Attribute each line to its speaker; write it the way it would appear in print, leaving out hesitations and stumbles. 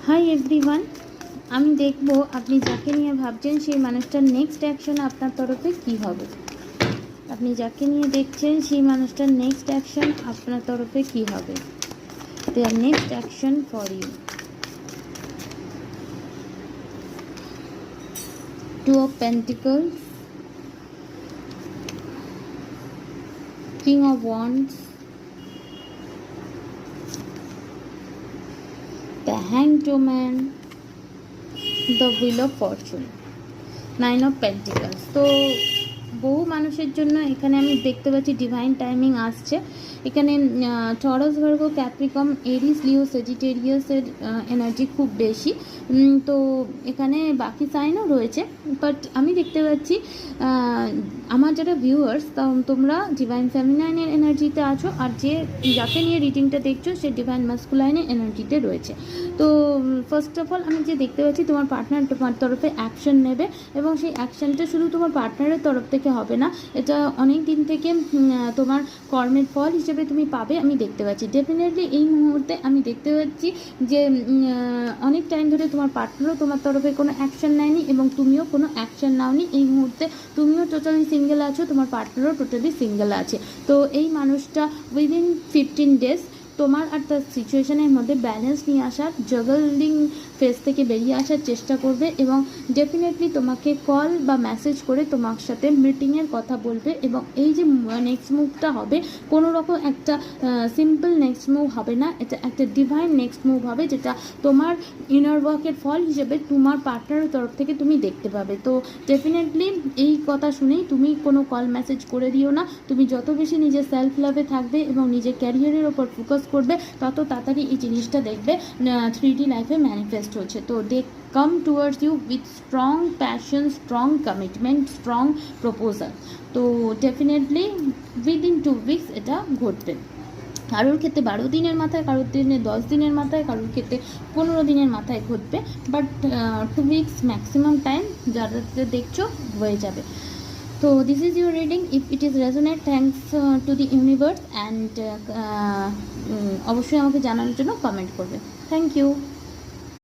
Speaker 1: Hi everyone, আমি দেখব আপনি যাকে নিয়ে ভাবছেন সেই মানুষটার নেক্সট অ্যাকশন আপনার তরফে কী হবে। আপনি যাকে নিয়ে দেখছেন সেই মানুষটার নেক্সট অ্যাকশন আপনার তরফে কী হবে। There next action for you. Two of pentacles, king of wands, the hanged man, the wheel of fortune, 9 of pentacles। তো বহু মানুষের জন্য এখানে আমি দেখতে পাচ্ছি ডিভাইন টাইমিং আসছে। এখানে টরাস, ভার্গো, ক্যাপ্রিকম, এরিস, লিও, সেজিটেরিয়াসের এনার্জি খুব বেশি। তো এখানে বাকি সাইনও রয়েছে, বাট আমি দেখতে পাচ্ছি আমার যারা ভিউয়ার্স তোমরা ডিভাইন ফেমিনাইনের এনার্জিতে আছো, আর যাকে নিয়ে রিডিংটা দেখছো সে ডিভাইন মাস্কুলাইনের এনার্জিতে রয়েছে। তো ফার্স্ট অফ অল আমি যে দেখতে পাচ্ছি তোমার পার্টনার তোমার তরফে অ্যাকশন নেবে, এবং সেই অ্যাকশনটা শুধু তোমার পার্টনারের তরফ থেকে হবে না, এটা অনেক দিন থেকে তোমার কর্মের ফল হিসেবে তুমি পাবে আমি দেখতে পাচ্ছি। ডেফিনেটলি এই মুহূর্তে আমি দেখতে পাচ্ছি যে অনেক টাইম ধরে তোমার পার্টনারও তোমার তরফে কোনো অ্যাকশন নেয়নি এবং তুমিও কোনো অ্যাকশন নাওনি। এই মুহূর্তে তুমিও টোটালি সিঙ্গেল আছো, তোমার পার্টনারও টোটালি সিঙ্গেল আছে। তো এই মানুষটা উইদিন 15 ডেজ তোমার আর তার সিচুয়েশনের মধ্যে ব্যালেন্স নিয়ে আসার, জাগলিং ফেজ থেকে বেরিয়ে আসার চেষ্টা করবে, এবং ডেফিনেটলি তোমাকে কল বা মেসেজ করে তোমার সাথে মিটিংয়ের কথা বলবে। এবং এই যে নেক্সট মুভটা হবে, কোনো রকম একটা সিম্পল নেক্সট মুভ হবে না, এটা একটা ডিভাইন নেক্সট মুভ হবে, যেটা তোমার ইনার ওয়ার্কের ফল হিসেবে তোমার পার্টনারের তরফ থেকে তুমি দেখতে পাবে। তো ডেফিনেটলি এই কথা শুনেই তুমি কোনো কল মেসেজ করে দিও না। তুমি যত বেশি নিজের সেলফ লাভে থাকবে এবং নিজের ক্যারিয়ারের ওপর ফোকাস করবে, তত তাড়াতাড়ি এই জিনিসটা দেখবে 3D লাইফে ম্যানিফেস্ট হচ্ছে। তো they come towards you with strong passion, strong commitment, strong proposal. তো ডেফিনেটলি উইদিন 2 উইকস এটা ঘটবে। কারোর ক্ষেত্রে 12 দিনের মাথায়, কারোর দিনে 10 দিনের মাথায়, কারোর ক্ষেত্রে 15 দিনের মাথায় ঘটবে, বাট 2 উইকস ম্যাক্সিমাম টাইম যারা দেখছো হয়ে যাবে। So this is your reading. If it is resonate, thanks to the universe, and অবশ্যই আমাকে জানানোর জন্য কমেন্ট করবে। Thank you.